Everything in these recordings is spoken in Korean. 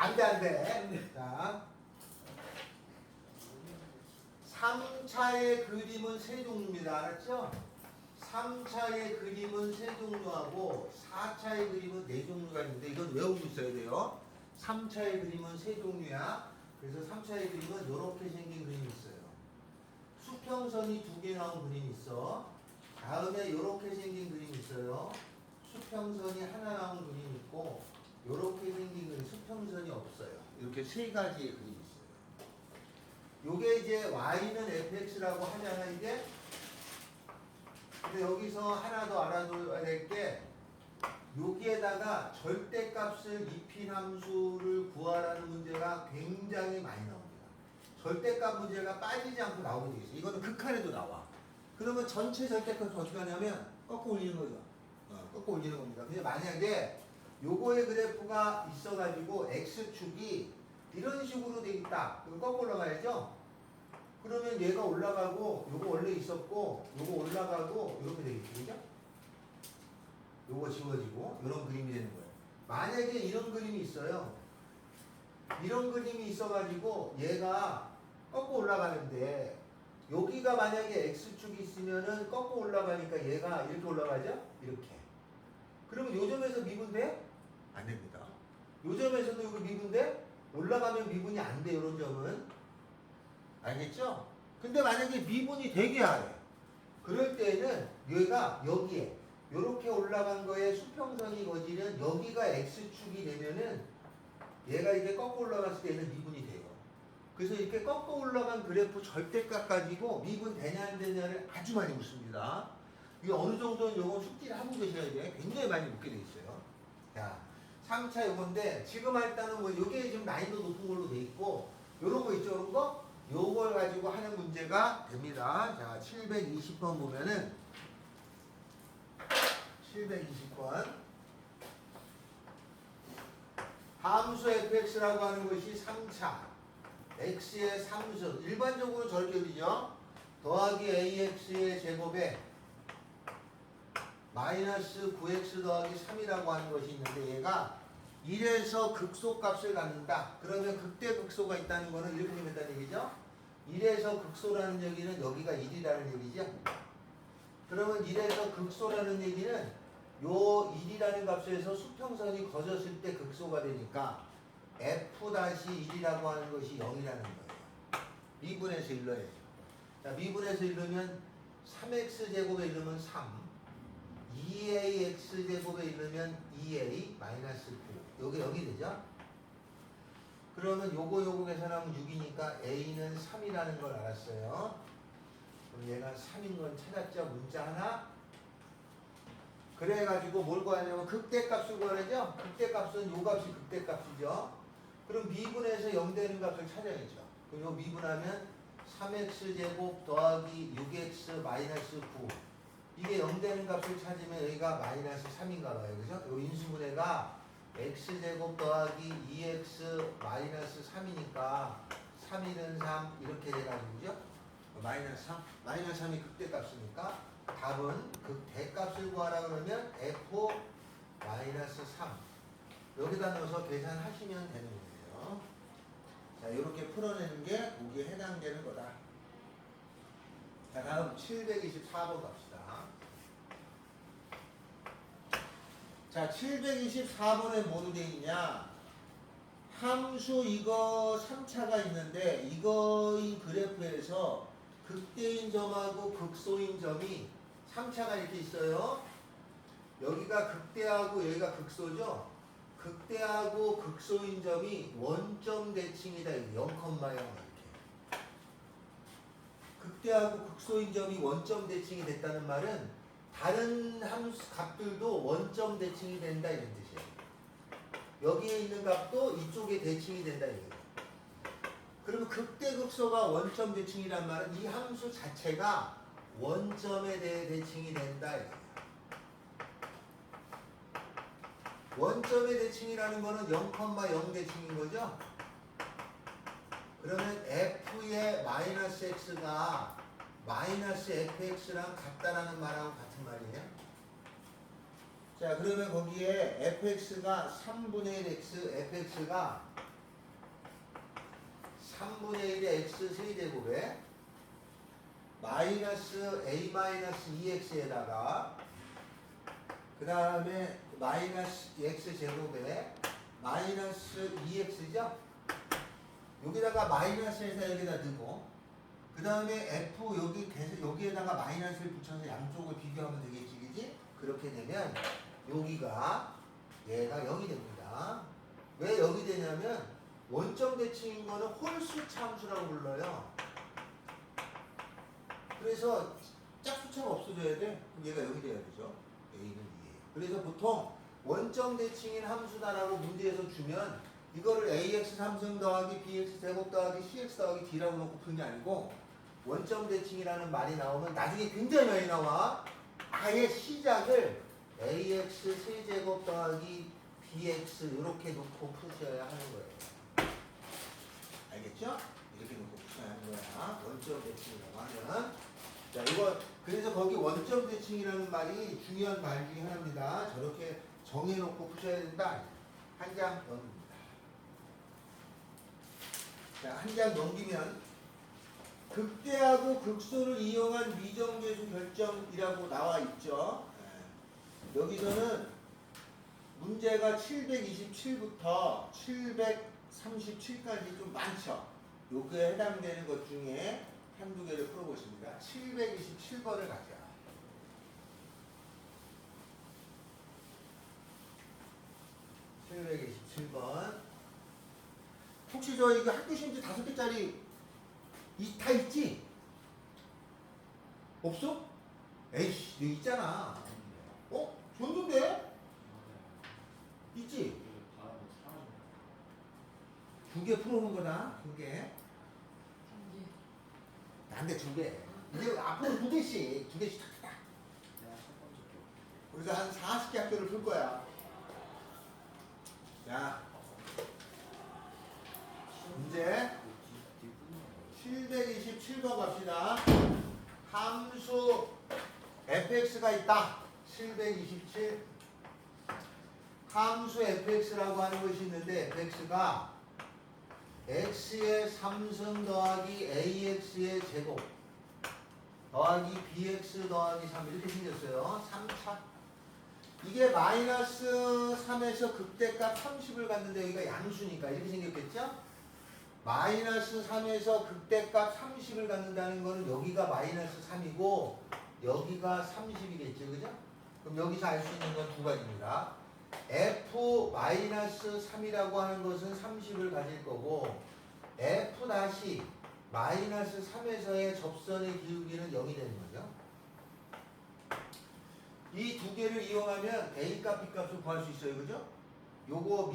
안 돼, 안 돼. 자, 3차의 그림은 세 종류입니다. 알았죠? 3차의 그림은 세 종류하고 4차의 그림은 네 종류가 있는데 이건 외우고 있어야 돼요. 3차의 그림은 세 종류야. 그래서 3차의 그림은 이렇게 생긴 그림이 있어요. 수평선이 두 개 나온 그림이 있어. 다음에 이렇게 생긴 그림이 있어요. 수평선이 하나 나온 그림이 있고 이렇게 생긴 그림, 수평선이 없어요. 이렇게 세 가지의 그림이 있어요. 요게 이제 y는 fx라고 하잖아 이게. 근데 여기서 하나 더 알아둬야 될 게 여기에다가 절대값을 입힌 함수를 구하라는 문제가 굉장히 많이 나옵니다. 절대값 문제가 빠지지 않고 나오게 돼 있어요. 이거는 극한에도 나와. 그러면 전체 절대값을 어떻게 하냐면 꺾어 올리는 거죠. 꺾어 올리는 겁니다. 근데 만약에 요거의 그래프가 있어가지고 x축이 이런 식으로 돼 있다. 그럼 꺾어 올라가야죠. 그러면 얘가 올라가고 요거 원래 있었고 요거 올라가고 이렇게 되겠죠. 그죠? 요거 지워지고 이런 그림이 되는 거예요. 만약에 이런 그림이 있어요. 이런 그림이 있어가지고 얘가 꺾어 올라가는데 여기가 만약에 x축이 있으면은 꺾어 올라가니까 얘가 이렇게 올라가죠? 이렇게. 그러면 요 점에서 미분돼? 안 됩니다. 요 점에서도 여기 미분돼? 올라가면 미분이 안 돼, 이런 점은. 알겠죠? 근데 만약에 미분이 되게 하래. 그럴 때는 얘가 여기에 요렇게 올라간 거에 수평선이 거지는 여기가 x축이 되면은 얘가 이렇게 꺾어 올라갔을 때는 미분이 돼요. 그래서 이렇게 꺾어 올라간 그래프 절대값 가지고 미분 되냐 안 되냐를 아주 많이 묻습니다. 이게 어느 정도는 요건 숙지를 하고 계셔야 돼. 굉장히 많이 묻게 돼 있어요. 자, 3차 요건데 지금 할 때는 뭐 요게 지금 난이도 높은 걸로 돼 있고 요런 거 있죠, 요런 거? 요걸 가지고 하는 문제가 됩니다. 자, 720번 보면은 720번 함수 fx라고 하는 것이 3차 x의 3수 일반적으로 저렇게 그리죠. 더하기 ax의 제곱에 마이너스 9x 더하기 3이라고 하는 것이 있는데 얘가 1에서 극소값을 갖는다. 그러면 극대극소가 있다는 거는 이렇게 된다는 얘기죠. 1에서 극소라는 얘기는 여기가 1이라는 얘기죠. 그러면 1에서 극소라는 얘기는 요 1이라는 값에서 수평선이 거졌을 때 극소가 되니까 f-1이라고 하는 것이 0이라는 거예요. 미분에서 일러야죠. 자, 미분에서 일르면 3x제곱에 일르면 3 2ax제곱에 일르면 2a 마이너스 9 요게 0이 되죠? 그러면 요거 계산하면 6이니까 a는 3이라는 걸 알았어요. 그럼 얘가 3인 건 찾았죠? 문자 하나. 그래가지고 뭘 구하냐면 극대값을 구하죠? 극대값은 요 값이 극대값이죠. 그럼 미분에서 0 되는 값을 찾아야죠. 그럼 요 미분하면 3x제곱 더하기 6x 마이너스 9 이게 0 되는 값을 찾으면 여기가 마이너스 3인가 봐요. 그죠? 요 인수분해가 x제곱 더하기 2x 마이너스 3이니까 3, 1은 3 이렇게 돼가지고 그죠? 마이너스 3? 마이너스 3이 극대값이니까 답은 극대값을 구하라 그러면 f 마이너스 3 여기다 넣어서 계산하시면 되는 거예요. 자, 이렇게 풀어내는 게 거기에 해당되는 거다. 자, 다음 724번 갑시다. 자, 724번에 뭐로 되어 있냐? 함수 이거 3차가 있는데 이거의 그래프에서 극대인 점하고 극소인 점이 3차가 이렇게 있어요. 여기가 극대하고 여기가 극소죠? 극대하고 극소인 점이 원점 대칭이다. 0,0 이렇게. 극대하고 극소인 점이 원점 대칭이 됐다는 말은 다른 함수 값들도 원점 대칭이 된다 이런 뜻이에요. 여기에 있는 값도 이쪽에 대칭이 된다 이거예요. 그러면 극대극소가 원점 대칭이란 말은 이 함수 자체가 원점에 대해 대칭이 된다 이거예요. 원점의 대칭이라는 거는 0,0 대칭인 거죠. 그러면 f의 마이너스 x가 마이너스 fx랑 같다라는 말하고 같은 말이에요. 자, 그러면 거기에 fx가 3분의 1 x, fx가 3분의 1의 x 세제곱에 마이너스 a 마이너스 2x에다가 그 다음에 마이너스 x 제곱에 마이너스 2x죠? 여기다가 마이너스에서 여기다 넣고 그 다음에 f 여기에다가 마이너스를 붙여서 양쪽을 비교하면 되겠지, 그지? 그렇게 되면 여기가 얘가 0이 됩니다. 왜 0이 되냐면 원점 대칭인 거는 홀수 참수라고 불러요. 그래서 짝수차가 없어져야 돼. 그럼 얘가 0이 돼야 되죠. a는 2예요. 그래서 보통 원점 대칭인 함수다라고 문제에서 주면 이거를 ax 3승 더하기 bx 제곱 더하기 cx 더하기 d라고 놓고 푸는 게 아니고 원점 대칭이라는 말이 나오면 나중에 굉장히 많이 나와. 아예 시작을 ax 세제곱 더하기 bx 이렇게 놓고 푸셔야 하는 거예요. 알겠죠? 이렇게 놓고 푸셔야 하는 거야. 원점 대칭이라고 하면. 자, 이거 그래서 거기 원점 대칭이라는 말이 중요한 말 중에 하나입니다. 저렇게 정해놓고 푸셔야 된다. 한 장 넘깁니다. 자, 한 장 넘기면 극대하고 극소를 이용한 미정계수 결정이라고 나와 있죠. 여기서는 문제가 727부터 737까지 좀 많죠. 요게 해당되는 것 중에 한두 개를 풀어보십니다. 727번을 가자. 혹시 저 이거 학교 심지 5개짜리 다 있지? 없어? 에이씨, 여기 있잖아. 어? 줬는데? 있지? 2개 풀어오는 거다. 2개. 난데 2개. 이제 앞으로 2개씩. 2개씩 탁탁. 그래서 한 40개 학교를 풀 거야. 자. 문제 727번 갑시다. 함수 fx가 있다. 727 함수 fx라고 하는 것이 있는데 fx가 x의 3승 더하기 ax의 제곱 더하기 bx 더하기 3 이렇게 생겼어요. 3차. 이게 마이너스 3에서 극대값 30을 갖는데 여기가 양수니까 이렇게 생겼겠죠? 마이너스 3에서 극대값 30을 갖는다는 거는 여기가 마이너스 3이고 여기가 30이겠죠, 그죠? 그럼 여기서 알 수 있는 건 두 가지입니다. f 마이너스 3이라고 하는 것은 30을 가질 거고 f 다시 마이너스 3에서의 접선의 기울기는 0이 되는 거죠. 이 두 개를 이용하면 a 값, b 값을 구할 수 있어요, 그죠? 요거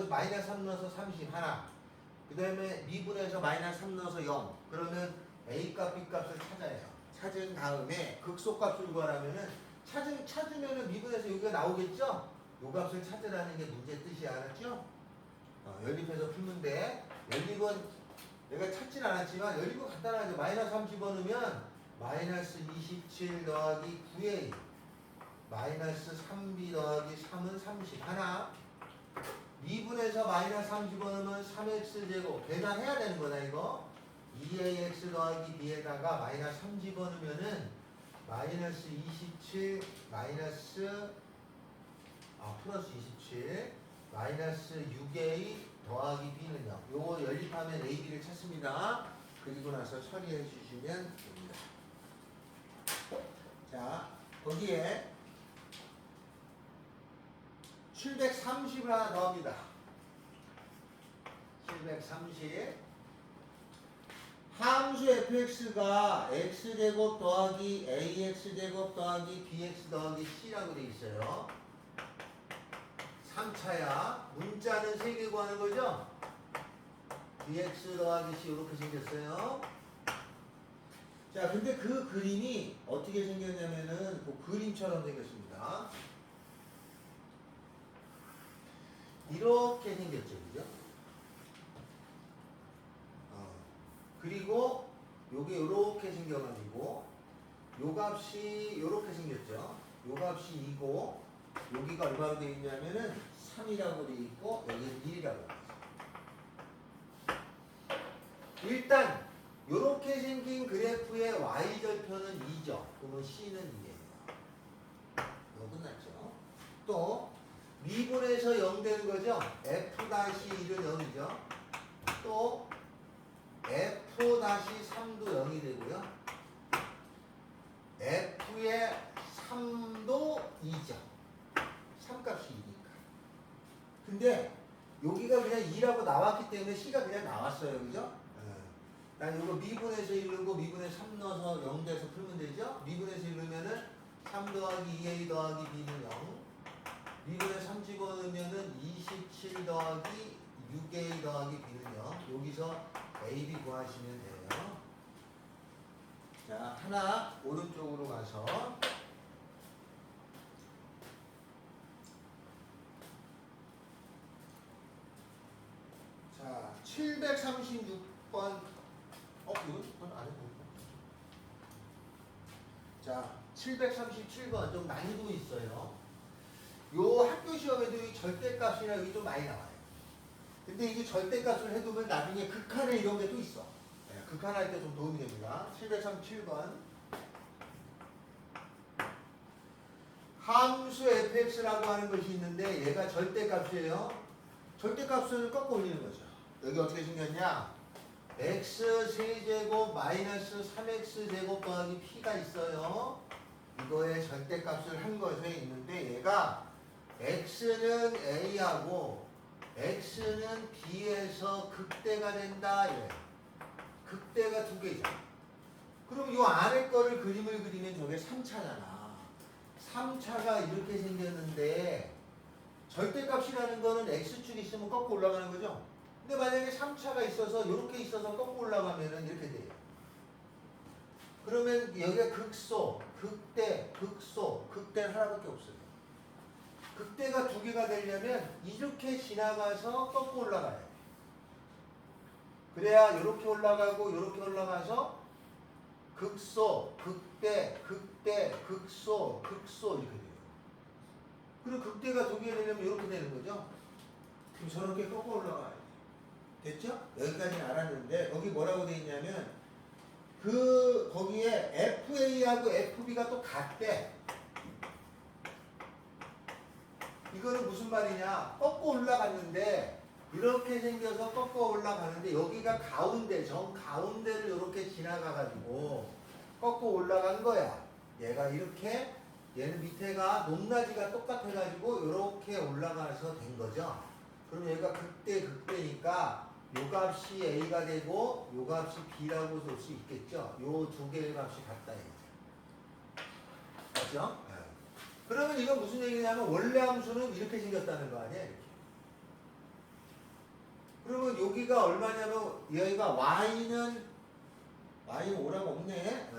마이너스 3 넣어서 30 하나. 그 다음에 미분에서 마이너스 3 넣어서 0. 그러면 A값, B값을 찾아요. 찾은 다음에 극소값을 구하려면은 찾으면은 미분에서 여기가 나오겠죠? 요 값을 찾으라는 게 문제 뜻이 알았죠? 연립해서 풀면 돼. 연립은 내가 찾진 않았지만 연립은 간단하죠. 마이너스 3 집어넣으면 마이너스 27 더하기 9A 마이너스 3B 더하기 3은 30 하나. 2분에서 마이너스 3 집어넣으면 3x제곱 계산해야 되는 거다 이거. 2ax 더하기 b에다가 마이너스 3 집어넣으면은 마이너스 27 플러스 27 마이너스 6a 더하기 b는요. 요거 연립하면 a, b를 찾습니다. 그리고 나서 처리해 주시면 됩니다. 자, 거기에 730을 하나 더합니다. 730 함수 fx가 x제곱 더하기 ax제곱 더하기 bx 더하기 c라고 돼 있어요. 3차야. 문자는 3개 구하는 거죠? bx 더하기 c 이렇게 생겼어요. 자, 근데 그 그림이 어떻게 생겼냐면은 그 그림처럼 생겼습니다. 이렇게 생겼죠, 그죠? 그리고 요게 요렇게 생겨가지고 요 값이 요렇게 생겼죠. 요 값이 2고 여기가 얼마로 되어 있냐면은 3이라고 되어 있고 여기는 1이라고 되어 있어요. 일단 이렇게 생긴 그래프의 y절편은 2죠. 그러면 C는 2예요. 이거 끝났죠. 또 미분에서 0 되는 거죠. F-1은 0이죠. 또 F-3도 0이 되고요. F의 3도 2죠. 3값이 2니까. 근데 여기가 그냥 2라고 나왔기 때문에 C가 그냥 나왔어요. 그죠? 난 이거 미분에서 1 넣고 미분에 3 넣어서 0 돼서 풀면 되죠? 미분에서 1 넣으면은 3 더하기 2A 더하기 B는 0. 미분에 3 집어넣으면은 27 더하기 6A 더하기 B는 0. 여기서 A, B 구하시면 돼요. 자, 하나 오른쪽으로 가서 자, 736번 이건 안 해보고. 자, 737번 좀 난이도 있어요. 요 학교 시험에도 이 절대값이나 여기 좀 많이 나와요. 근데 이게 절대값을 해두면 나중에 극한에 이런 게 또 있어. 네, 극한할 때 좀 도움이 됩니다. 737번. 함수 fx라고 하는 것이 있는데 얘가 절대값이에요. 절대값을 꺾어 올리는 거죠. 여기 어떻게 생겼냐? x 세제곱 마이너스 3x 제곱 더하기 p가 있어요. 이거의 절대값을 한 것에 있는데 얘가 x는 a하고 x는 b에서 극대가 된다. 이래. 극대가 두 개죠. 그럼 이 안에 거를 그림을 그리면 저게 3차잖아. 3차가 이렇게 생겼는데 절대값이라는 거는 x축이 있으면 꺾고 올라가는 거죠. 근데 만약에 3차가 있어서 이렇게 있어서 꺾고 올라가면은 이렇게 돼요. 그러면 여기가 극소, 극대, 극소, 극대는 하나밖에 없어요. 극대가 두 개가 되려면 이렇게 지나가서 꺾고 올라가야 돼. 그래야 이렇게 올라가고 이렇게 올라가서 극소, 극대, 극대, 극소, 극소 이렇게 돼요. 그리고 극대가 두 개 되려면 이렇게 되는 거죠. 그럼 저렇게 꺾고 올라가야 돼. 됐죠? 여기까지는 알았는데 거기 뭐라고 돼 있냐면 거기에 FA하고 FB가 또 같대. 이거는 무슨 말이냐? 꺾고 올라갔는데 이렇게 생겨서 꺾어 올라가는데 여기가 가운데, 정 가운데를 이렇게 지나가가지고 꺾고 올라간 거야. 얘가 이렇게, 얘는 밑에가 높낮이가 똑같아가지고 이렇게 올라가서 된 거죠. 그럼 얘가 극대니까 요 값이 A가 되고 요 값이 B라고 볼 수 있겠죠. 요 두 개의 값이 같다 이거죠. 맞죠? 네. 그러면 이건 무슨 얘기냐면 원래 함수는 이렇게 생겼다는 거 아니야? 이렇게. 그러면 여기가 얼마냐면 여기가 Y는 5라고 없네. 네.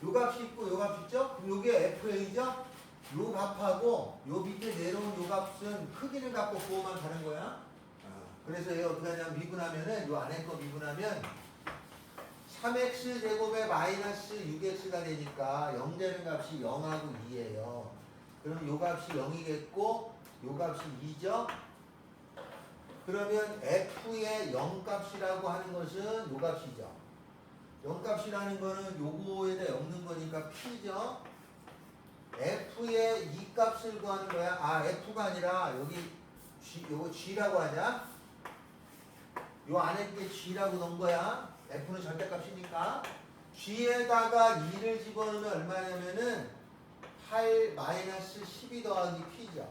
요 값이 있고 요 값이 있죠? 그럼 요게 FA죠? 요 값하고 요 밑에 내려온 요 값은 크기를 갖고 부호만 다른 거야. 그래서 얘가 어떻게 하냐면 미분하면은 요 안에 거 미분하면 3x 제곱에 마이너스 6x가 되니까 0 되는 값이 0하고 2예요. 그럼 요 값이 0이겠고 요 값이 2죠. 그러면 f의 0 값이라고 하는 것은 요 값이죠. 0 값이라는 거는 요거에다 엮는 거니까 p죠. f의 2 값을 구하는 거야. 아, f가 아니라 여기 요거 g라고 하자. 요 안에 게 g라고 넣은 거야. f는 절대값이니까. g에다가 2를 집어넣으면 얼마냐면은 8 마이너스 12 더하기 p죠.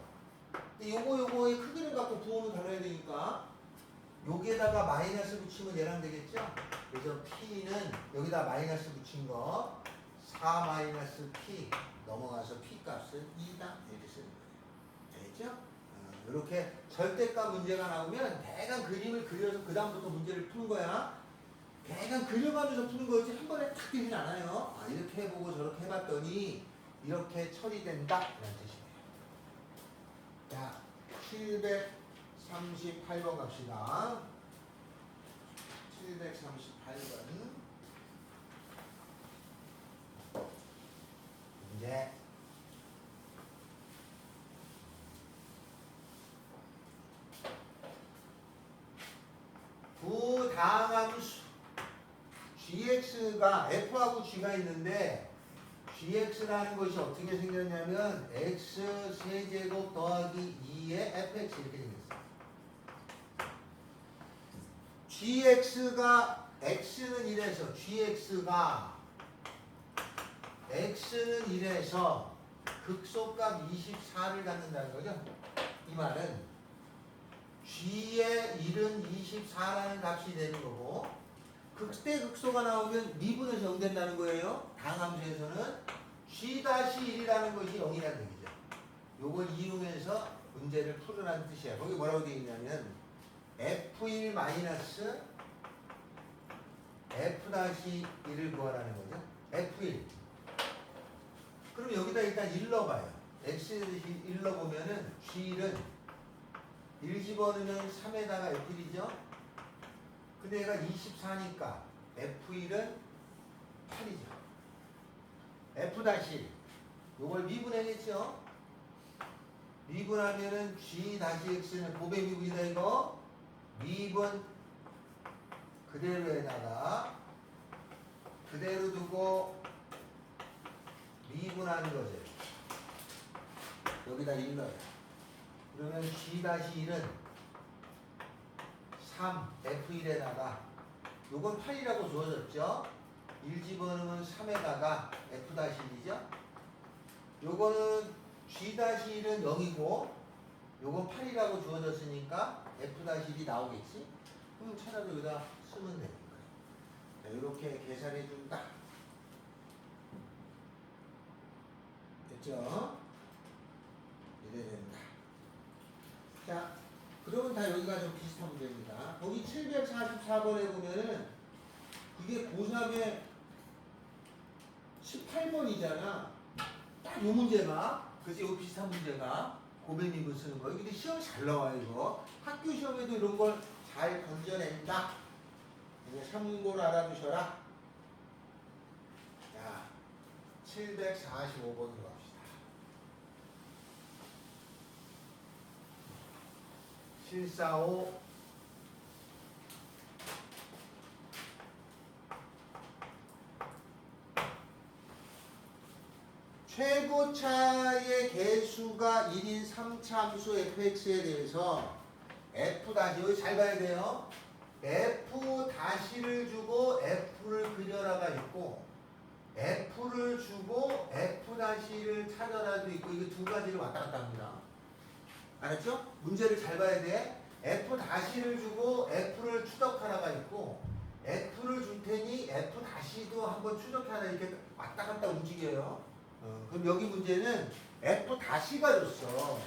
근데 요거의 크기를 갖고 부호는 달라야 되니까 여기에다가 마이너스 붙이면 얘랑 되겠죠? 그래서 p는 여기다 마이너스 붙인 거 4 마이너스 p 넘어가서 p 값은 2다 이렇게 쓰는 거예요. 되겠죠? 이렇게 절대값 문제가 나오면 대강 그림을 그려서 그 다음부터 문제를 푸는 거야. 대강 그려가면서 푸는 거지 한 번에 탁 되진 않아요. 아, 이렇게 해보고 저렇게 해봤더니 이렇게 처리된다 라는 뜻이에요. 자, 738번 갑시다. 738번 문제. 부당함수 gx가 f하고 g가 있는데 gx라는 것이 어떻게 생겼냐면 x 세제곱 더하기 2의 fx 이렇게 생겼어요. gx가 x는 1에서 x는 1에서 극소값 24를 갖는다는 거죠. 이 말은 g의 1은 24라는 값이 되는 거고 극대 극소가 나오면 미분에서 0 된다는 거예요. 다항함수에서는 g-1이라는 것이 0이라는 얘기죠. 요걸 이용해서 문제를 풀으라는 뜻이야. 거기 뭐라고 되어 있냐면 f1 마이너스 f-1을 구하라는 거죠. f1. 그럼 여기다 일단 1 넣어봐요. x에 1 넣어보면은 g1은 1 집어넣으면 3에다가 f1이죠. 근데 얘가 24니까 f1은 8이죠. f-1 요걸 미분해야겠죠. 미분하면은 g-x는 곱의 미분이다 이거. 미분 그대로에다가 그대로 두고 미분하는 거죠. 여기다 1 넣어요. 그러면 g-1은 3 f1에다가 요건 8이라고 주어졌죠. 1 집어넣으면 3에다가 f-1이죠. 요거는 g-1은 0이고 요건 8이라고 주어졌으니까 f-1이 나오겠지. 그럼 차라리 여기다 쓰면 되는 거예요. 자, 이렇게 계산해 준다. 됐죠? 이래야 된다. 자, 그러면 다 여기가 좀 비슷한 문제입니다. 거기 744번에 보면은 그게 고3의 18번이잖아. 딱 요 문제가. 그치? 요 비슷한 문제가. 고백미분 쓰는 거. 근데 시험 잘 나와요, 이거. 학교 시험에도 이런 걸 잘 건져낸다. 이제 참고로 알아두셔라. 자, 745번으로 갑시다. 745 최고차의 개수가 1인 3차 함수 fx에 대해서 f 다시 여기 잘 봐야 돼요. f 다시를 주고 f를 그려라가 있고 f를 주고 f 다시를 찾아라도 있고 이거 두 가지를 왔다 갔다 합니다. 알았죠? 문제를 잘 봐야 돼. f 다시를 주고 f를 추적하라가 있고 f를 줄 테니 f 다시도 한번 추적하라 이렇게 왔다 갔다 움직여요. 그럼 여기 문제는 f 다시가 줬어.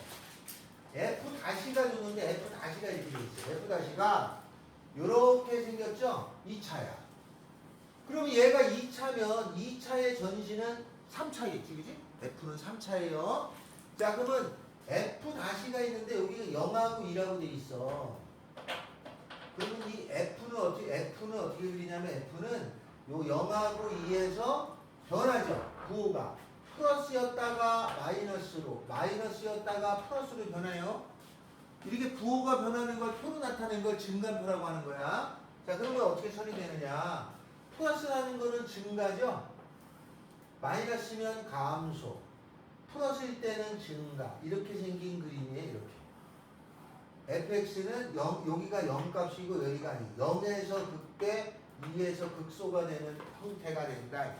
f 다시가 줬는데 f 다시가 이렇게 돼 있어. f 다시가 이렇게 생겼죠? 2차야. 그럼 얘가 2차면 2차의 전신은 3차겠지, 그지? f는 3차예요. 자, 그러면 f 다시가 있는데 여기가 0하고 2라고 돼 있어. 그러면 이 f는 어떻게 그리냐면 f는 요 0하고 2에서 변하죠. 부호가 플러스였다가 마이너스로, 마이너스였다가 플러스로 변해요. 이렇게 부호가 변하는 걸 표로 나타낸 걸 증가표라고 하는 거야. 자, 그러면 어떻게 처리되느냐? 플러스라는 거는 증가죠. 마이너스면 감소, 플러스일 때는 증가. 이렇게 생긴 그림이에요. 이렇게. fx는 0, 여기가 0값이고 여기가 아니고 0에서 극대, 2에서 극소가 되는 형태가 된다.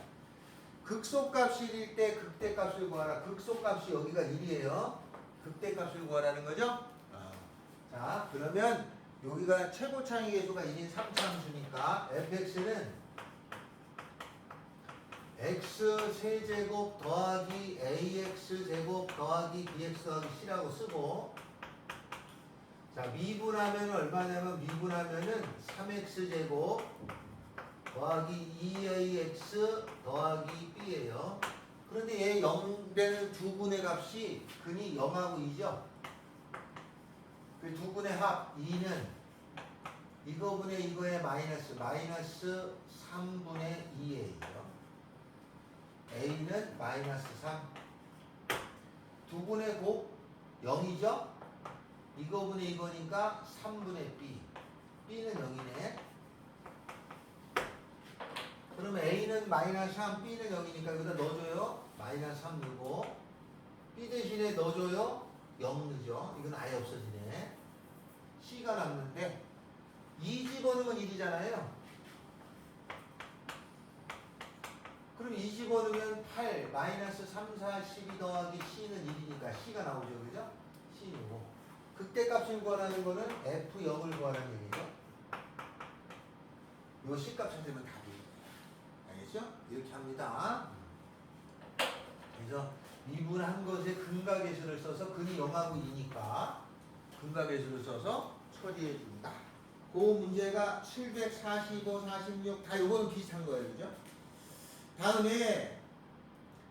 극소값일 때 극대값을 구하라. 극소값이 여기가 1이에요. 극대값을 구하라는 거죠. 자, 그러면 여기가 최고차의 개수가 1인 3차 함수니까 fx는 x 세제곱 더하기 ax 제곱 더하기 bx 더하기 c라고 쓰고, 자, 미분하면 얼마냐면 미분하면은 3x 제곱 더하기 2ax 더하기 b예요. 그런데 얘 0 되는 두 분의 값이 근이 0하고 2죠. 그 두 분의 합 2는 이거분의 이거의 마이너스 3분의 2예요. a는 마이너스 3. 두 분의 곱 0이죠. 이거분의 이거니까 3분의 b. b는 0이네. 그러면 A는 마이너스 3, B는 0이니까 여기다 넣어줘요. 마이너스 3 넣고 B 대신에 넣어줘요. 0 넣죠. 이건 아예 없어지네. C가 남는데 2 집어넣으면 1이잖아요. 그럼 2 집어넣으면 8 마이너스 3, 4, 12 더하기 C는 1이니까 C가 나오죠. 그죠? C이고 극대값을 구하라는 거는 F0을 구하라는 얘기죠. 요 C값 찾으면 답이. 알겠죠? 이렇게 합니다. 그래서 미분한 것에 근각계수를 써서 근이 0하고 2니까 근각계수를 써서 처리해 줍니다. 그 문제가 745, 46 다 요거는 비슷한 거예요. 그죠? 다음에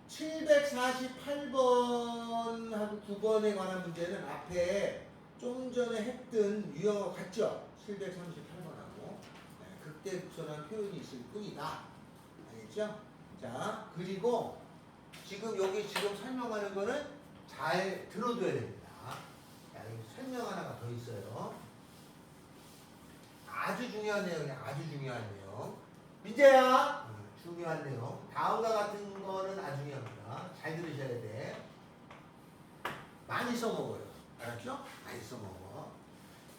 748번하고 9번에 관한 문제는 앞에 좀 전에 했던 유형하고 같죠? 738번하고 극대극소라는 표현이 있을 뿐이다. 알겠죠? 자, 그리고 지금 여기 지금 설명하는 거는 잘 들어둬야 됩니다. 자, 여기 설명 하나가 더 있어요. 아주 중요한 내용이야. 아주 중요한 내용. 민재야! 중요한 내용. 다음과 같은 거는 아주 중요합니다. 잘 들으셔야 돼. 많이 써먹어요. 알았죠? 많이 써먹어.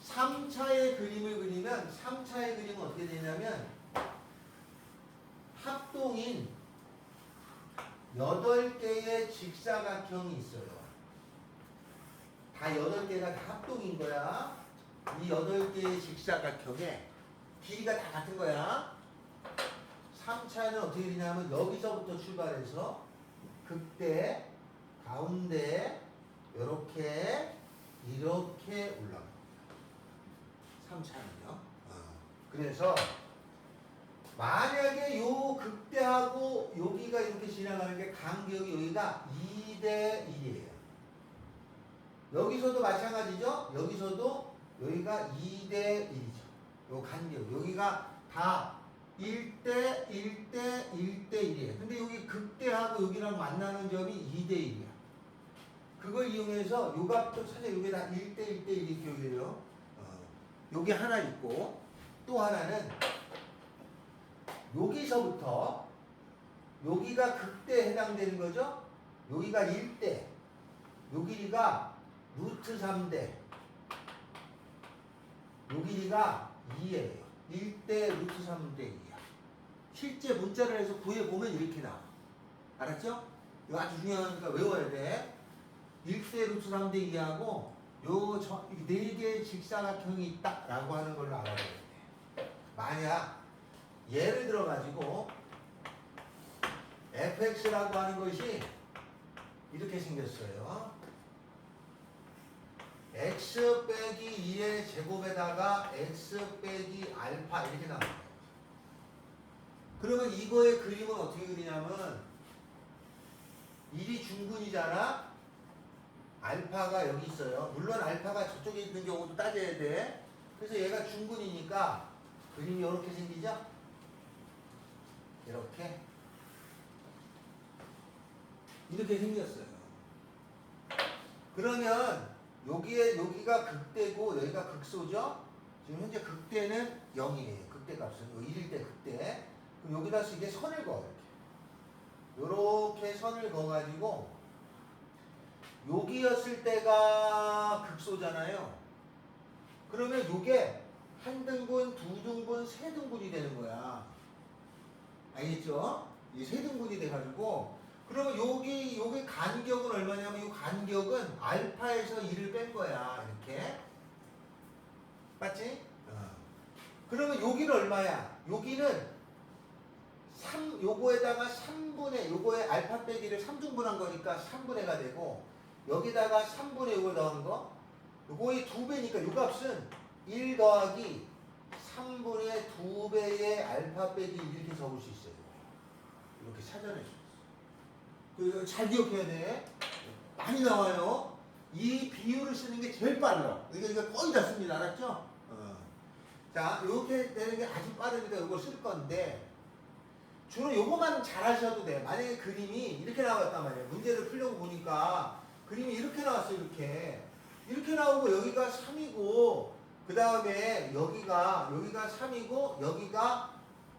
3차의 그림을 그리면 3차의 그림은 어떻게 되냐면 합동인 8개의 직사각형이 있어요. 다 8개가 다 합동인 거야. 이 8개의 직사각형에 길이가 다 같은 거야. 3차는 어떻게 되냐면 여기서부터 출발해서 극대, 가운데 이렇게 올라갑니다. 3차는요. 그래서 만약에 요 극대하고 여기가 이렇게 지나가는 게 간격이 여기가 2대 1이에요. 여기서도 마찬가지죠. 여기서도 여기가 2대 1이죠. 요 간격 여기가 다 1대 1대 1대 1이에요. 근데 여기 극대하고 여기랑 만나는 점이 2대 1이야. 그걸 이용해서 요 값도 찾아 여기 다 1대 1대 1 이렇게 여기에요. 여기 하나 있고 또 하나는 여기서부터 여기가 극대에 해당되는 거죠. 여기가 1대 요 길이가 루트 3대 요 길이가 2예요. 1대 루트 3대 2야. 실제 문자를 해서 구해보면 이렇게 나와. 알았죠? 이거 아주 중요하니까 외워야 돼. 1대 루트 3대 2하고 요 4개의 직사각형이 있다 라고 하는 걸로 알아둬야 돼. 만약 예를 들어 가지고 fx라고 하는 것이 이렇게 생겼어요. x 빼기 2의 제곱에다가 x 빼기 알파 이렇게 나와요. 그러면 이거의 그림은 어떻게 그리냐면 1이 중근이잖아. 알파가 여기 있어요. 물론 알파가 저쪽에 있는 경우도 따져야 돼. 그래서 얘가 중근이니까 그림이 이렇게 생기죠? 이렇게 생겼어요. 그러면 여기가 극대고 여기가 극소죠? 지금 현재 극대는 0이에요. 극대 값은 1일 때 극대. 그럼 여기다 이게 선을 그어 이렇게 선을 그어가지고 여기였을 때가 극소잖아요. 그러면 이게 한 등분, 두 등분, 세 등분이 되는 거야. 알겠죠? 이 세 등분이 돼가지고 그러면 여기 간격은 얼마냐면 이 간격은 알파에서 2를 뺀 거야. 이렇게 맞지? 그러면 여기는 얼마야? 여기는 요거에다가 3분의 요거에 알파 빼기를 3등분한 거니까 3분의가 되고 여기다가 3분의 요걸 더한 거 요거의 2배니까 요 값은 1 더하기 3분의 2배의 알파 빼기 이렇게 적을 수 있어요. 이렇게 찾아낼 수 있어요. 잘 기억해야 돼. 많이 나와요. 이 비율을 쓰는 게 제일 빨라. 이거 거의 다 씁니다. 알았죠? 자, 이렇게 되는 게 아주 빠르니까 이거 쓸 건데 주로 요거만 잘 하셔도 돼. 만약에 그림이 이렇게 나왔단 말이에요. 문제를 풀려고 보니까 그림이 이렇게 나왔어요. 이렇게 나오고 여기가 3이고 그 다음에 여기가 3이고 여기가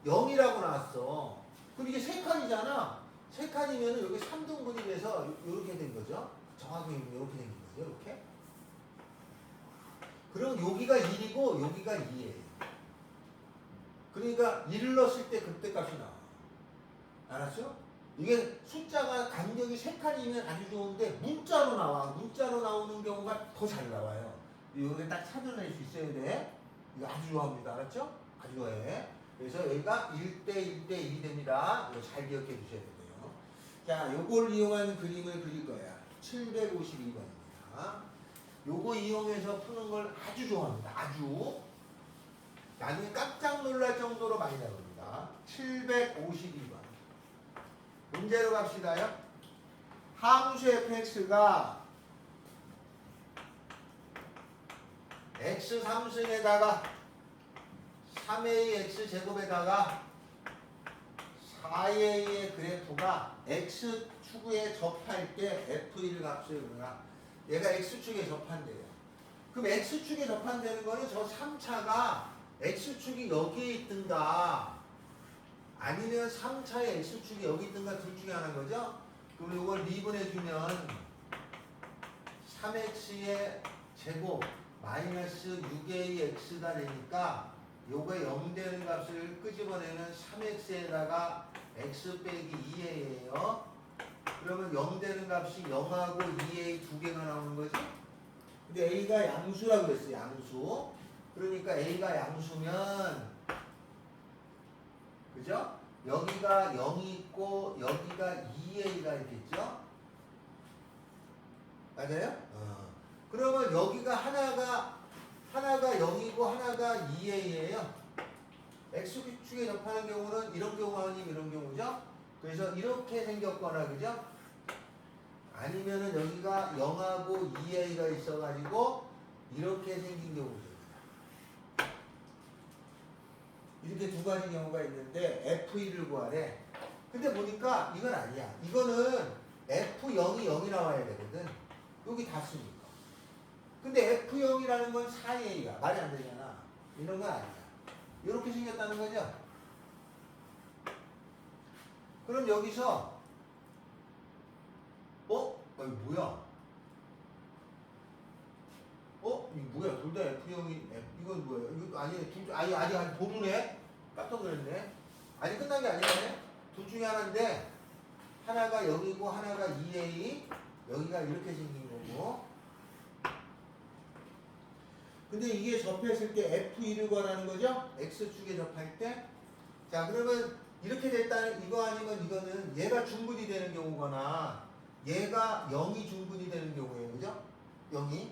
0이라고 나왔어. 그럼 이게 세 칸이잖아. 세 칸이면 여기 3등분이 돼서 이렇게 된 거죠. 정확히 이렇게 된 거죠. 이렇게. 그럼 여기가 1이고 여기가 2예요. 그러니까 1을 넣었을 때 그때 값이 나와. 알았죠? 이게 숫자가 간격이 3칸이면 아주 좋은데 문자로 나와. 문자로 나오는 경우가 더 잘 나와요. 이거 딱 찾아낼 수 있어야 돼. 이거 아주 좋아합니다. 알았죠? 아주 좋아해. 그래서 여기가 1대 1대 1이 됩니다. 이거 잘 기억해 주셔야 돼요. 자, 요걸 이용한 그림을 그릴 거야. 752번입니다. 요거 이용해서 푸는 걸 아주 좋아합니다. 아주. 나중에 깜짝 놀랄 정도로 많이 나옵니다. 752번. 문제로 갑시다요. 함수 fx가 x 3승에다가 3ax 제곱에다가 4a의 그래프가 x축에 접할 때 f1 값을 그러나 얘가 x축에 접한대요. 그럼 x축에 접한다는 거는 저 3차가 x축이 여기에 있든가 아니면 3차의 x축이 여기 있든가 둘 중에 하나인 거죠? 그럼 이걸 미분해주면 3x의 제곱 마이너스 6ax가 되니까 요거 0 되는 값을 끄집어내는 3x에다가 x 빼기 2a예요. 그러면 0 되는 값이 0하고 2a 두 개가 나오는 거지? 근데 a가 양수라고 그랬어요. 양수. 그러니까 a가 양수면 그죠? 여기가 0이 있고 여기가 2a가 있겠죠? 맞아요? 그러면 여기가 하나가 0이고 하나가 2a예요. x축에 접하는 경우는 이런 경우가 아니면 이런 경우죠? 그래서 이렇게 생겼거나 그죠? 아니면은 여기가 0하고 2a가 있어가지고 이렇게 생긴 경우죠. 이렇게 두 가지 경우가 있는데 F1을 구하래. 근데 보니까 이건 아니야. 이거는 F0이 0이 나와야 되거든. 여기 다 쓰니까. 근데 F0이라는 건 4a가 말이 안 되잖아. 이런 건 아니야. 이렇게 생겼다는 거죠. 그럼 여기서 이거 뭐야? 이거 뭐야? 둘 다 F0이 이건 뭐야? 이거 아직 모르네. 깜짝 놀랐네. 아직 끝난 게 아니네. 둘 중에 하나인데 하나가 0이고 하나가 2a 여기가 이렇게 생긴 거고. 근데 이게 접했을 때 F1을 구하라는 거죠? X축에 접할 때. 자, 그러면 이렇게 됐다는 이거 아니면 이거는 얘가 중분이 되는 경우거나 얘가 0이 중분이 되는 경우예요. 그죠? 0이.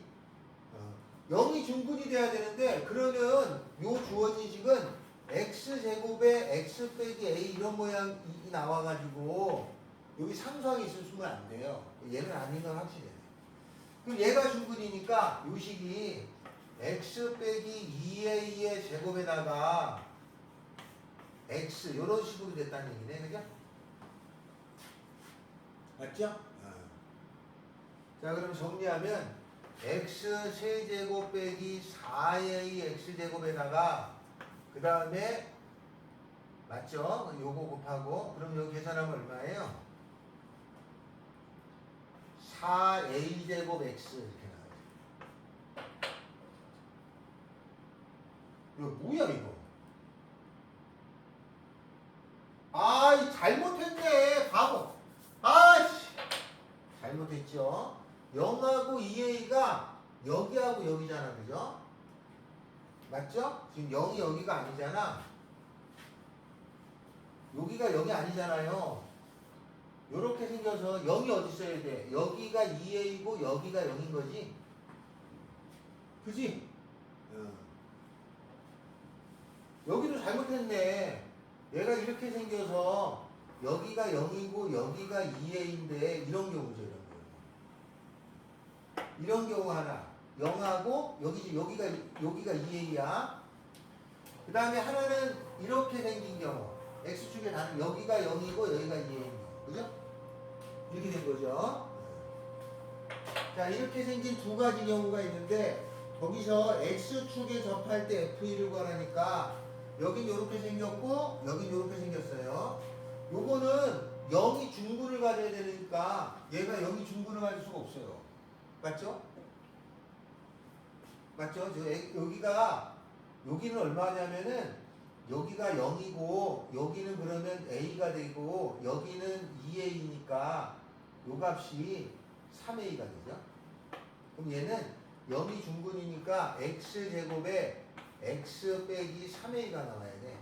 0이 중분이 돼야 되는데 그러면 요 주어진 식은 x제곱에 x 빼기 a 이런 모양이 나와가지고 여기 상수항이 있으면 안 돼요. 얘는 아닌 건 확실해요. 그럼 얘가 중분이니까 요 식이 x 빼기 2a의 제곱에다가 x 이런 식으로 됐다는 얘기네. 그죠? 맞죠? 자, 그럼 정리하면 x 세제곱 빼기 4a x제곱에다가 그 다음에 맞죠? 요거 곱하고 그럼 여기 계산하면 얼마예요? 4a 제곱 x 이렇게 나와요. 이거 뭐야 이거? 잘못했네 바보. 잘못했죠. 0하고 2a가 여기하고 여기잖아. 그죠? 맞죠? 지금 0이 여기가 아니잖아. 여기가 0이 아니잖아요. 요렇게 생겨서 0이 어디 있어야 돼? 여기가 2a이고 여기가 0인 거지? 그지? 여기도 잘못했네. 얘가 이렇게 생겨서 여기가 0이고 여기가 2a인데 이런 경우죠. 이런 경우 하나 0하고 여기가 2a야. 그 다음에 하나는 이렇게 생긴 경우 x축에 다른 여기가 0이고 여기가 2a인 경우. 그죠? 이렇게 된 거죠. 자, 이렇게 생긴 두 가지 경우가 있는데 거기서 x축에 접할 때 f1을 구하라니까 여긴 이렇게 생겼고 여긴 이렇게 생겼어요. 요거는 0이 중분을 가져야 되니까 얘가 0이 중분을 가질 수가 없어요. 맞죠? 맞죠? 여기가 여기는 얼마냐면은 여기가 0이고 여기는 그러면 a가 되고 여기는 2a니까 요 값이 3a가 되죠. 그럼 얘는 0이 중분이니까 x제곱에 x 빼기 3a가 나와야 돼.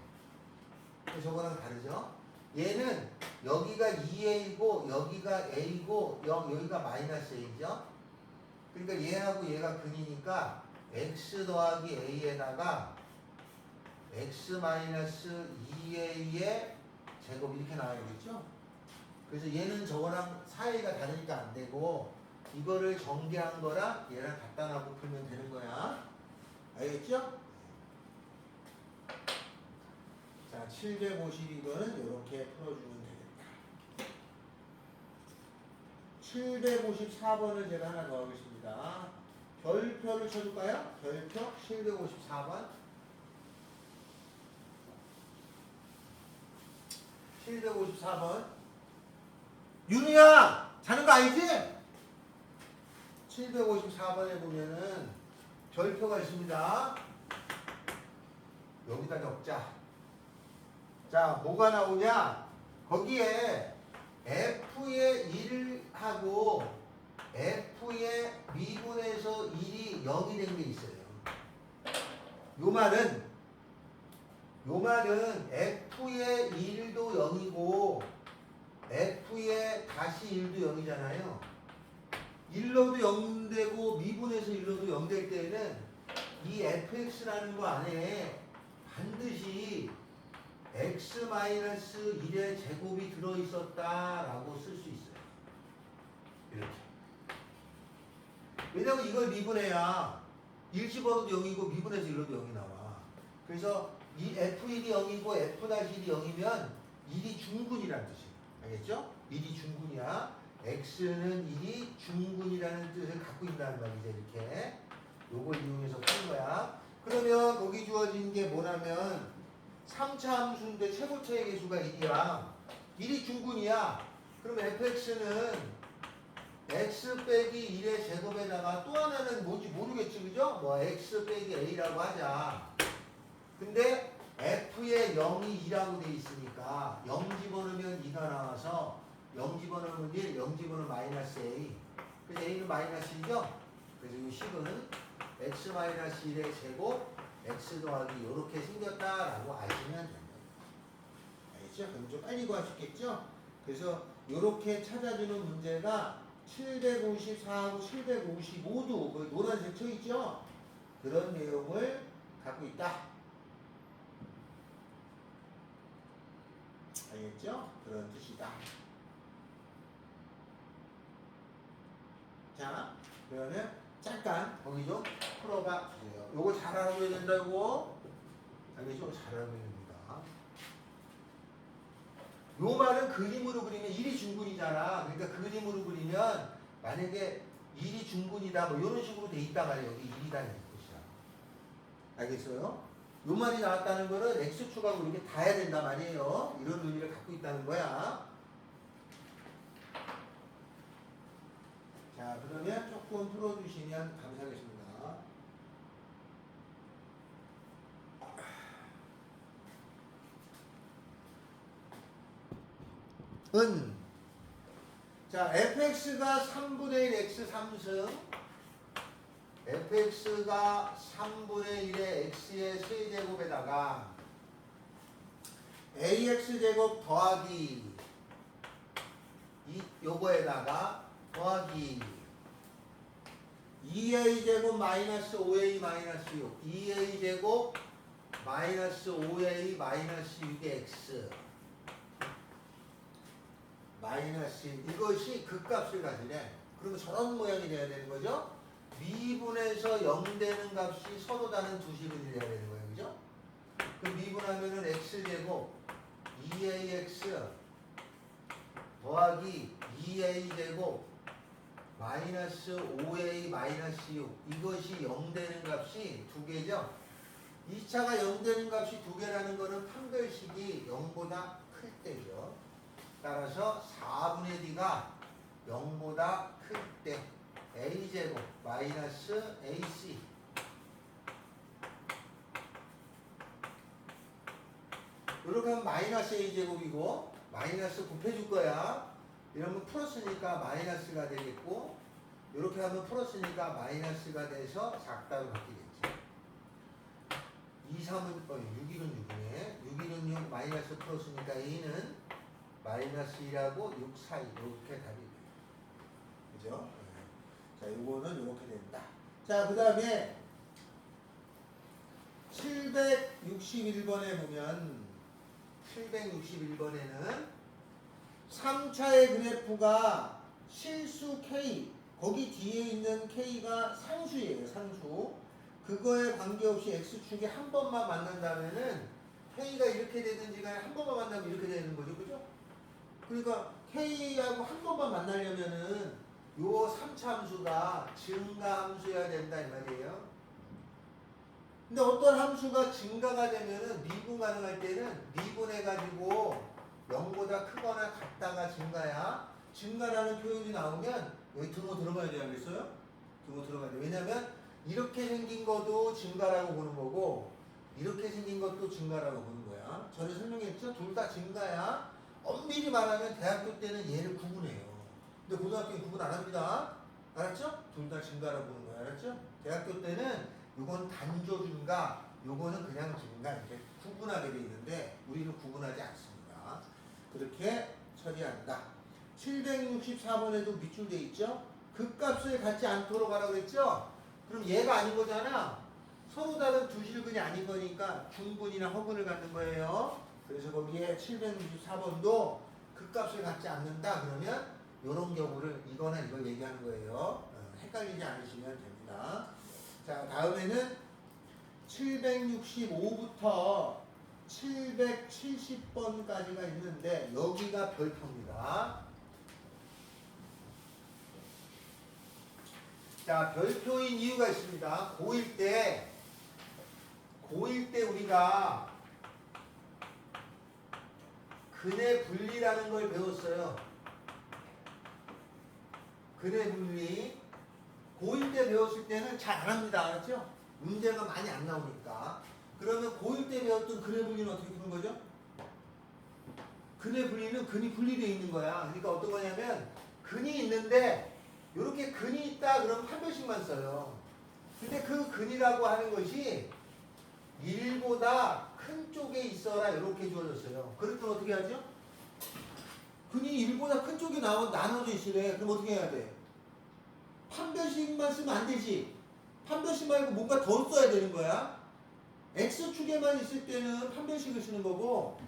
저거랑 다르죠? 얘는 여기가 2a고 여기가 a고 여기가 마이너스 a죠? 그러니까 얘하고 얘가 근이니까 x 더하기 a에다가 x 마이너스 2a의 제곱 이렇게 나와야겠죠? 그래서 얘는 저거랑 사이가 다르니까 안 되고 이거를 전개한 거랑 얘랑 갖다 놔고 풀면 되는 거야. 알겠죠? 자, 752번은 이렇게 풀어주면 되겠다. 754번을 제가 하나 더 하겠습니다. 별표를 쳐줄까요? 별표 754번. 754번. 윤우야! 자는 거 아니지? 754번에 보면은 별표가 있습니다. 여기다 적자. 자, 뭐가 나오냐? 거기에 F의 1하고 F의 미분에서 1이 0이 된 게 있어요. 요 말은 F의 1도 0이고 F의 다시 1도 0이잖아요. 1로도 0 되고 미분에서 1로도 0 될 때에는 이 fx라는 거 안에 반드시 x-1의 제곱이 들어있었다라고 쓸 수 있어요. 이렇게. 왜냐면 이걸 미분해야 1 집어도 0이고 미분해서 1로도 0이 나와. 그래서 이 f1이 0이고 f-1이 0이면 1이 중군이라는 뜻이에요. 알겠죠? 1이 중군이야. x는 1이 중군이라는 뜻을 갖고 있다는 말이죠. 이렇게. 요걸 이용해서 푸는 거야. 그러면 거기 주어진 게 뭐냐면 3차 함수인데 최고차의 개수가 1이야. 1이 중군이야. 그럼 fx는 x 빼기 1의 제곱에다가 또 하나는 뭔지 모르겠지, 그죠? 뭐 x 빼기 a라고 하자. 근데 f의 0이 2라고 돼 있으니까 0 집어넣으면 2가 나와서 0 집어넣으면 1, 0 집어넣으면 마이너스 a. 그래서 a는 마이너스 1이죠? 그래서 이 식은 x 마이너스 1의 제곱 x 더하기 이렇게 생겼다라고 아시면 됩니다. 알겠죠? 그럼 좀 빨리 구할 수 있겠죠? 그래서 이렇게 찾아주는 문제가 754하고 755도 그 노란색 쳐 있죠? 그런 내용을 갖고 있다. 알겠죠? 그런 뜻이다. 자, 그러면 잠깐 거기 좀 풀어봐 주세요. 요거 잘 알아둬야 된다고. 알겠죠? 잘 알아둬야 됩니다. 요 말은 그림으로 그리면 1이 중군이잖아. 그러니까 그림으로 그리면 만약에 1이 중군이다 뭐 이런 식으로 돼 있단 말이에요. 여기 1이다 이런 뜻이야. 알겠어요? 요 말이 나왔다는 거는 x축하고 이렇게 다 해야 된단 말이에요. 이런 의미를 갖고 있다는 거야. 자, 그러면 조금 풀어주시면 감사하겠습니다. 자, fx가 3분의 1 x 3승 fx가 3분의 1의 x의 세제곱에다가 ax제곱 더하기 요거에다가 더하기 2a제곱 마이너스 5a 마이너스 6 2a제곱 마이너스 5a 마이너스 6의 x 마이너스 이것이 극값을 가지래. 그러면 저런 모양이 돼야 되는 거죠. 미분에서 0 되는 값이 서로 다른 두 식이 돼야 되는 거예요. 그죠? 그럼 미분하면은 x제곱 2ax 더하기 2a제곱 마이너스 5a 마이너스 6 이것이 0 되는 값이 두 개죠. 2차가 0 되는 값이 두 개라는 거는 판별식이 0보다 클 때죠. 따라서 4분의 d가 0보다 클 때 a제곱 마이너스 ac 이렇게 하면 마이너스 a제곱이고 마이너스 곱해줄 거야. 이러면 플러스니까 마이너스가 되겠고 이렇게 하면 플러스니까 마이너스가 돼서 작다로 바뀌겠지. 2, 3은 6일은 6이네. 6일은 6 마이너스 플러스니까 a는 마이너스 2하고 6 사이 이렇게 답이 돼요. 그죠? 자, 요거는 이렇게 된다. 자, 그 다음에 761번에 보면 761번에는 3차의 그래프가 실수 K 거기 뒤에 있는 K가 상수예요. 상수. 그거에 관계없이 X축이 한 번만 만난다면은 K가 이렇게 되든지 간에 한 번만 만나면 이렇게 되는 거죠. 그죠? 그러니까 K하고 한 번만 만나려면은 요 3차 함수가 증가 함수여야 된다 이 말이에요. 근데 어떤 함수가 증가가 되면은 미분 가능할 때는 미분해가지고 0보다 크거나 같다가 증가야. 증가라는 표현이 나오면 여기 등호 들어가야 돼. 알겠어요? 등호 들어가야 돼. 왜냐면 이렇게 생긴 것도 증가라고 보는 거고 이렇게 생긴 것도 증가라고 보는 거야. 전에 설명했죠? 둘 다 증가야. 엄밀히 말하면 대학교 때는 얘를 구분해요. 근데 고등학교는 구분 안 합니다. 알았죠? 둘 다 증가라고 보는 거야. 알았죠? 대학교 때는 요건 단조 증가, 요거는 그냥 증가 이렇게 구분하게 돼 있는데 우리는 구분하지 않습니다. 그렇게 처리한다. 764번에도 밑줄 돼 있죠? 극값을 갖지 않도록 하라고 그랬죠? 그럼 얘가 아닌 거잖아. 서로 다른 두 실근이 아닌 거니까 중근이나 허근을 갖는 거예요. 그래서 거기에 764번도 극값을 갖지 않는다 그러면 이런 경우를 이거나 이걸 얘기하는 거예요. 헷갈리지 않으시면 됩니다. 자, 다음에는 765부터 770번까지가 있는데 여기가 별표입니다. 자, 별표인 이유가 있습니다. 고1 때 우리가 근의 분리라는 걸 배웠어요. 근의 분리. 고1 때 배웠을 때는 잘 안 합니다. 알았죠? 문제가 많이 안 나오니까. 그러면 고1 때 배웠던 근의 분리는 어떻게 푸는 거죠? 근의 분리는 근이 분리되어 있는 거야. 그러니까 어떤 거냐면 근이 있는데 이렇게 근이 있다 그러면 한 별씩만 써요. 근데 그 근이라고 하는 것이 1보다 큰 쪽에 있어라 이렇게 주어졌어요. 그럴 땐 어떻게 하죠? 근이 1보다 큰 쪽에 나눠져 있으래. 그럼 어떻게 해야 돼? 판별식만 쓰면 안 되지. 판별식 말고 뭔가 더 써야 되는 거야. X축에만 있을 때는 판별식을 쓰는 거고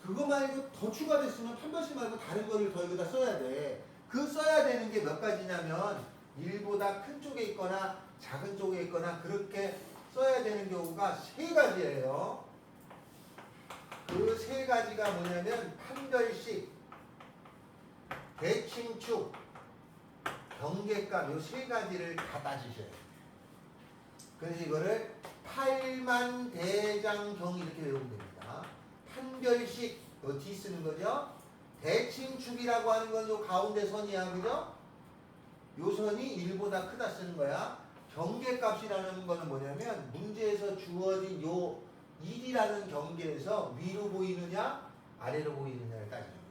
그거 말고 더 추가됐으면 판별식 말고 다른 거를 더 여기다 써야 돼. 그 써야 되는 게 몇 가지냐면 1보다 큰 쪽에 있거나 작은 쪽에 있거나 그렇게 써야 되는 경우가 3가지예요. 그 3가지가 뭐냐면 판별식, 대칭축, 경계값 요 3가지를 다 따지셔야 돼요. 그래서 이거를 팔만대장경 이렇게 외우면 됩니다. 판별식 요 뒤 쓰는 거죠. 대칭축이라고 하는 건 요 가운데 선이야. 그죠? 요 선이 1보다 크다 쓰는 거야. 경계값이라는 거는 뭐냐면 문제에서 주어진 요 1이라는 경계에서 위로 보이느냐 아래로 보이느냐를 따지는 거예요.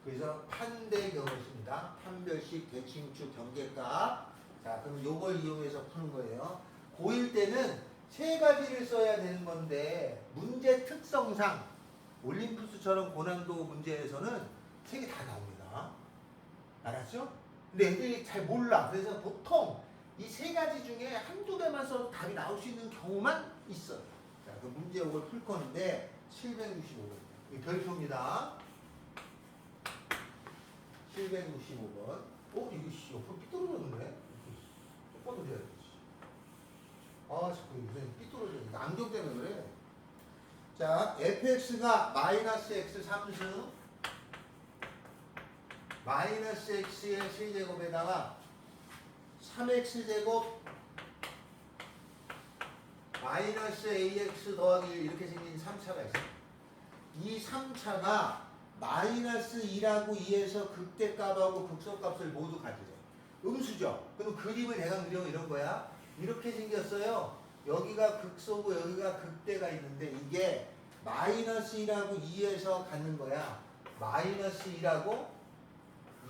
그래서 판대경을 씁니다. 판별식, 대칭축, 경계값. 자, 그럼 요걸 이용해서 푸는 거예요. 고1 때는 3가지를 써야 되는 건데 문제 특성상 올림푸스처럼 고난도 문제에서는 3개 다 나옵니다. 알았죠? 근데 애들이 잘 몰라. 그래서 보통 이 3가지 중에 한두 개만 써도 답이 나올 수 있는 경우만 있어요. 자, 그 문제 요걸 풀 건데 765번. 이 별표입니다. 765번. 이거 씨, 옆으로 삐뚤어졌네. 똑바로 돼야 되지. 자꾸 무슨 삐뚤어졌네. 안경 때문에 그래. 자, fx가 마이너스 x 3승 마이너스 x의 세제곱에다가 3x제곱 마이너스 ax 더하기 1 이렇게 생긴 3차가 있어요. 이 3차가 마이너스 2라고 2에서 극대값하고 극소값을 모두 가지래. 음수죠. 그럼 그림을 대강 그리면 이런 거야. 이렇게 생겼어요. 여기가 극소고 여기가 극대가 있는데 이게 마이너스 2라고 2에서 갖는 거야. 마이너스 2라고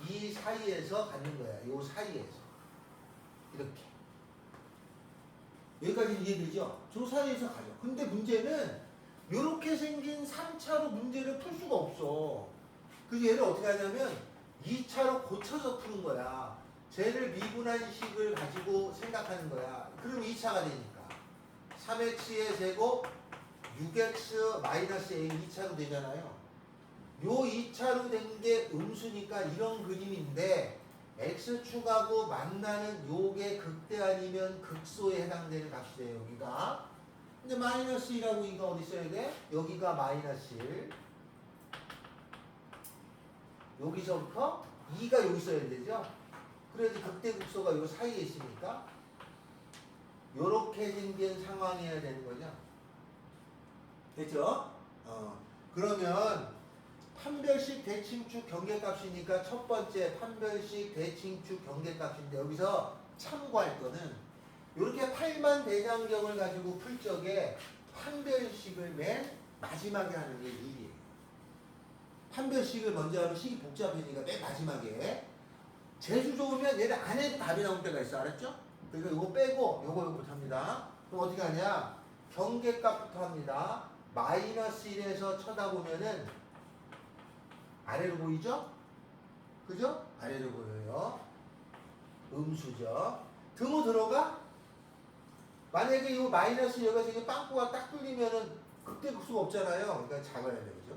2 사이에서 갖는 거야. 요 사이에서. 이렇게. 여기까지 이해되죠? 저 사이에서 가죠. 근데 문제는 이렇게 생긴 3차로 문제를 풀 수가 없어. 그래서 얘를 어떻게 하냐면 2차로 고쳐서 푸는 거야. 쟤를 미분한 식을 가지고 생각하는 거야. 그럼 2차가 되니까 3x의 제곱 6x 마이너스 a 2차로 되잖아요. 요 2차로 된 게 음수니까 이런 그림인데 x축하고 만나는 요게 극대 아니면 극소에 해당되는 값이래요. 여기가. 근데 마이너스 1하고 2가 어디 있어야 돼? 여기가 마이너스 1. 여기서부터 2가 여기 있어야 되죠? 그래야지 극대 극소가 요 사이에 있으니까 요렇게 생긴 상황이어야 되는 거죠. 됐죠? 그러면 판별식 대칭축 경계값이니까 첫 번째 판별식 대칭축 경계값인데 여기서 참고할 거는 이렇게 8만 대장경을 가지고 풀 적에 판별식을 맨 마지막에 하는 게 유리해요. 판별식을 먼저 하면 식이 복잡해지니까 맨 마지막에 재수 좋으면 얘를 안 해도 답이 나올 때가 있어. 알았죠? 그러니까 이거 빼고 요거부터 합니다. 그럼 어떻게 하냐? 경계값부터 합니다. 마이너스 1에서 쳐다보면은 아래로 보이죠? 그죠? 아래로 보여요. 음수죠. 등호 들어가? 만약에 이 마이너스 여기서 이게 빵꾸가 딱 뚫리면은 극대 극수가 없잖아요. 그러니까 작아야 되죠.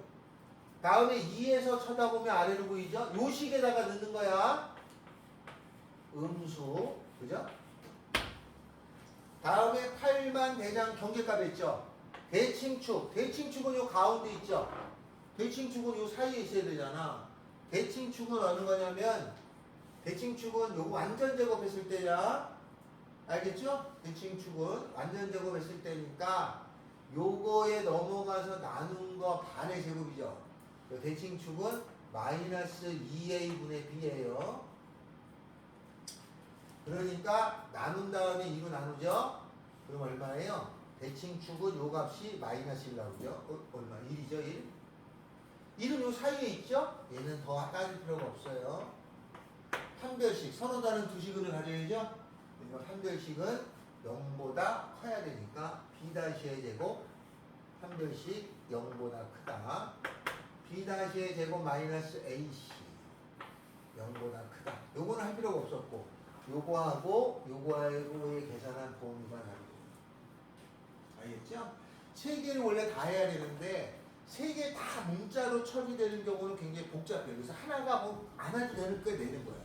다음에 2에서 쳐다보면 아래로 보이죠? 요 식에다가 넣는 거야. 음수. 그죠? 다음에 8만 대장 경계값 있죠? 대칭축. 대칭축은 요 가운데 있죠? 대칭축은 요 사이에 있어야 되잖아. 대칭축은 어느 거냐면 대칭축은 요거 완전 제곱했을 때야. 알겠죠? 대칭축은 완전 제곱했을 때니까 요거에 넘어가서 나눈 거 반의 제곱이죠. 대칭축은 마이너스 2a분의 b예요. 그러니까 나눈 다음에 2로 나누죠? 그럼 얼마예요? 대칭축은 요 값이 마이너스 1 나오죠? 얼마? 1이죠? 1? 1은 요 사이에 있죠? 얘는 더 따질 필요가 없어요. 판별식, 서로 다른 두 식을 가져야죠? 그러니까 판별식은 0보다 커야 되니까 b-의 제곱 판별식 0보다 크다. b-의 제곱 마이너스 ac 0보다 크다. 요거는 할 필요가 없었고 요거하고 요거하고의 계산한 범위가 다르고. 알겠죠? 세 개를 원래 다 해야 되는데 세 개 다 문자로 처리되는 경우는 굉장히 복잡해요. 그래서 하나가 뭐 안 해도 되는 걸 내는 거야.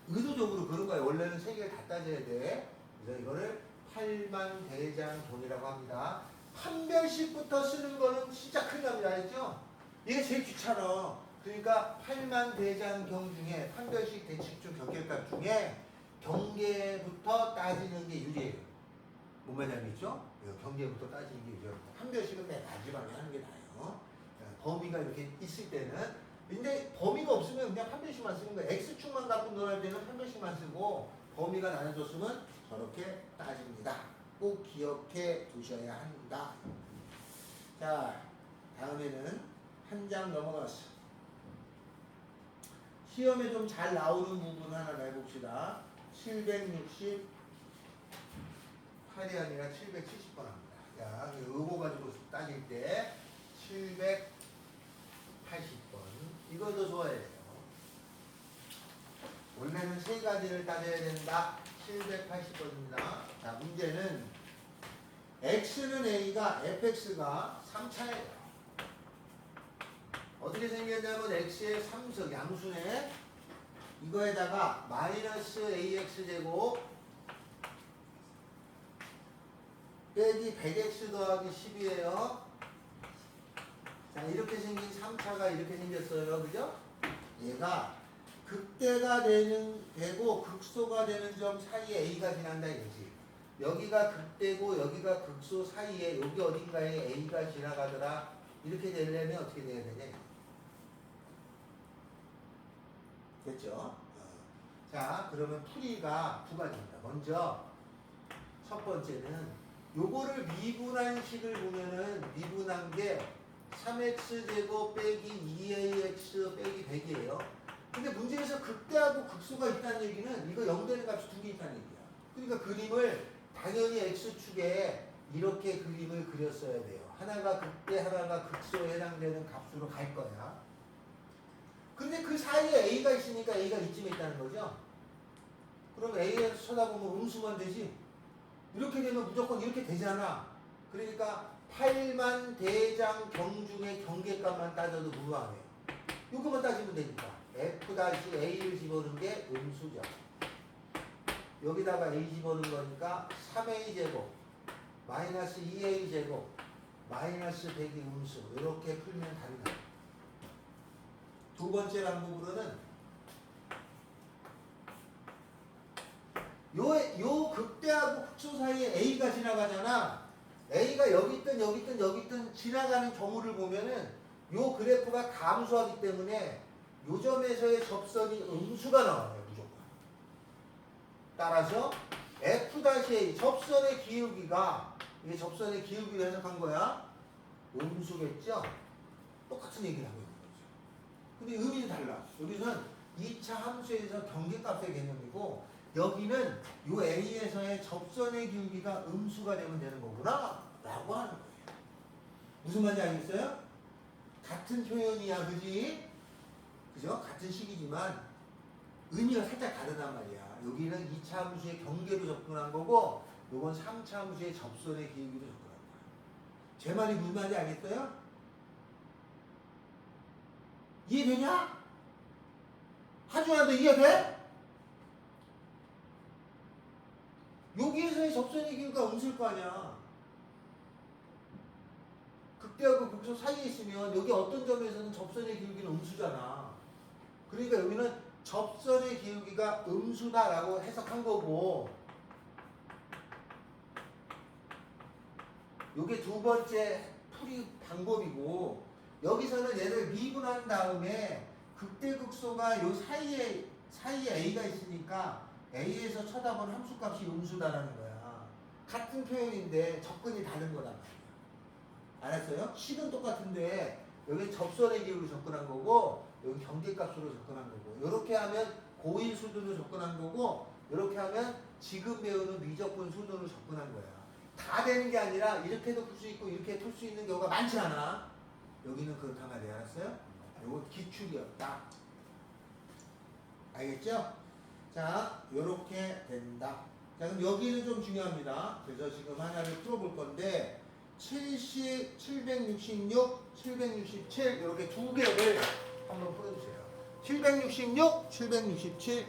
의도적으로 그런 거예요. 원래는 세 개를 다 따져야 돼. 그래서 이거를 8만 대장 돈이라고 합니다. 판별식부터 쓰는 거는 진짜 큰일 납니다. 알죠? 이게 제일 귀찮아. 그러니까 8만 대장경 중에 판별식 대칭축 경계값 중에 경계부터 따지는 게 유리해요. 뭔 말인지 알겠죠? 경계부터 따지는 게 유리합니다. 판별식은 맨 마지막에 하는 게 나아요. 범위가 이렇게 있을 때는. 근데 범위가 없으면 그냥 판별식만 쓰는 거예요. X축만 갖고 놀아야 되는 판별식만 쓰고 범위가 나눠졌으면 저렇게 따집니다. 꼭 기억해 두셔야 한다. 자, 다음에는 한 장 넘어갔어. 시험에 좀 잘 나오는 부분 하나 해봅시다. 768이 아니라 770번 합니다. 자, 요거 가지고 따질 때 780번. 이것도 좋아해요. 원래는 세 가지를 따져야 된다. 780번입니다. 자, 문제는 x는 a가 fx가 3차예요. 어떻게 생겼냐면 x의 3석 양수네. 이거에다가 마이너스 ax 제곱 빼기 100x 더하기 10이에요. 자, 이렇게 생긴 3차가 이렇게 생겼어요. 그죠? 얘가 극대가 되고 극소가 되는 점 사이에 a가 지난다 이거지. 여기가 극대고 여기가 극소 사이에 여기 어딘가에 a가 지나가더라. 이렇게 되려면 어떻게 돼야 되냐? 됐죠? 자, 그러면 풀이가 두 가지입니다. 먼저 첫 번째는 요거를 미분한 식을 보면은 미분한 게 3x제곱 빼기 2ax 빼기 100이에요. 근데 문제에서 극대하고 극소가 있다는 얘기는 이거 0 되는 값이 두 개 있다는 얘기야. 그러니까 그림을 당연히 x축에 이렇게 그림을 그렸어야 돼요. 하나가 극대, 하나가 극소에 해당되는 값으로 갈 거야. 근데 그 사이에 a가 있으니까 a가 이쯤에 있다는 거죠. 그럼 a에서 쳐다보면 음수만 되지. 이렇게 되면 무조건 이렇게 되잖아. 그러니까 8만 대장 경중의 경계값만 따져도 무방해요. 이거만 따지면 되니까 f-a를 집어넣은 게 음수죠. 여기다가 a 집어넣은 거니까 3a 제곱 마이너스 2a 제곱 마이너스 100이 음수. 이렇게 풀면 답이 나요. 두 번째 방법으로는 요 극대하고 극소 사이에 a가 지나가잖아. a가 여기 있든 여기 있든 여기 있든 지나가는 경우를 보면은 요 그래프가 감소하기 때문에 요 점에서의 접선이 음수가 나와요. 무조건. 따라서 f-a 접선의 기울기가 이게 접선의 기울기를 해석한 거야. 음수겠죠? 똑같은 얘기를 하고 있는 거죠. 근데 의미는 달라. 여기서는 2차 함수에서 경계값의 개념이고 여기는 요 A에서의 접선의 기울기가 음수가 되면 되는 거구나 라고 하는 거예요. 무슨 말인지 알겠어요? 같은 표현이야, 그지? 그죠? 같은 식이지만 의미가 살짝 다르단 말이야. 여기는 2차 함수의 경계로 접근한 거고 요건 3차 함수의 접선의 기울기로 접근한 거야. 제 말이 무슨 말인지 알겠어요? 이해되냐? 하준아, 너 이해돼? 여기에서의 접선의 기울기가 음수일 거 아니야. 극대하고 극소 사이에 있으면 여기 어떤 점에서는 접선의 기울기는 음수잖아. 그러니까 여기는 접선의 기울기가 음수다라고 해석한 거고 요게 두 번째 풀이 방법이고 여기서는 얘를 미분한 다음에 극대극소가 요 사이에 A가 있으니까 A에서 쳐다보는 함수값이 음수다라는 거야. 같은 표현인데 접근이 다른 거란 말이야. 알았어요? 식은 똑같은데 여기 접선의 기울기로 접근한 거고 여기 경계값으로 접근한 거고 이렇게 하면 고일 수준으로 접근한 거고 이렇게 하면 지금 배우는 미적분 수준으로 접근한 거야. 다 되는 게 아니라 이렇게도 풀 수 있고 이렇게 풀 수 있는 경우가 많지 않아. 여기는 그렇단 말이야. 알았어요? 요거 기출이었다. 알겠죠? 자, 요렇게 된다. 자, 그럼 여기는 좀 중요합니다. 그래서 지금 하나를 풀어볼 건데 70, 766, 767 이렇게 두 개를 한번 풀어주세요. 766, 767